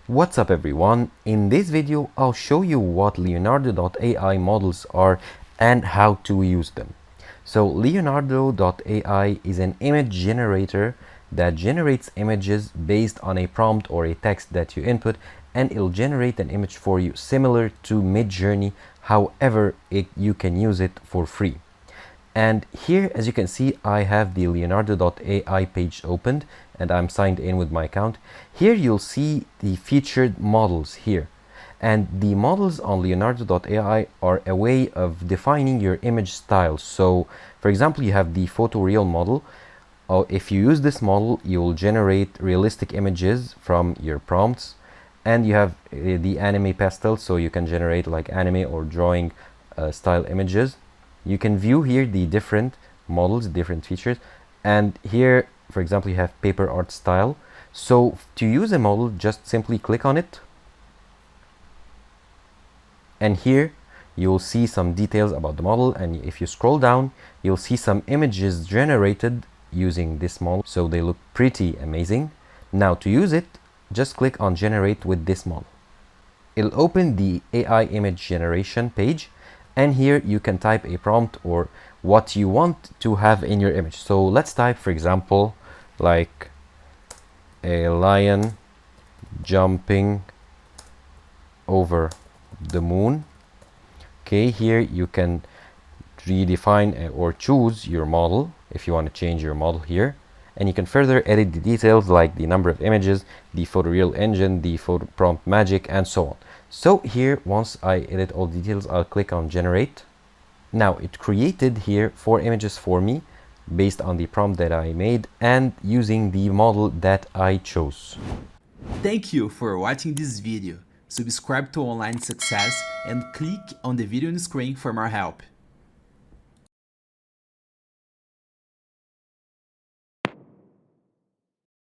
What's up everyone? In this video I'll show you what Leonardo.ai models are and how to use them. So Leonardo.ai is an image generator that generates images based on a prompt or a text that you input, and it'll generate an image for you similar to Midjourney. However, you can use it for free. And here, as you can see, I have the Leonardo.ai page opened and I'm signed in with my account. Here you'll see the featured models here. And the models on Leonardo.ai are a way of defining your image style. So, for example, you have the photoreal model. If you use this model, you'll generate realistic images from your prompts. And you have the anime pastel, so you can generate like anime or drawing style images. You can view here the different models, different features, and here, for example, you have paper art style. So to use a model, just simply click on it, and here you'll see some details about the model, and if you scroll down, you'll see some images generated using this model, so they look pretty amazing. Now to use it, just click on generate with this model. It'll open the AI image generation page, and here you can type a prompt or what you want to have in your image. So let's type, for example, like a lion jumping over the moon. Okay, here you can redefine or choose your model if you want to change your model here, and you can further edit the details like the number of images, the photoreal engine, the photo prompt magic, and so on. So here, once I edit all the details, I'll click on generate. Now it created here 4 images for me based on the prompt that I made and using the model that I chose. Thank you for watching this video. Subscribe to Online Success and click on the video on the screen for more help.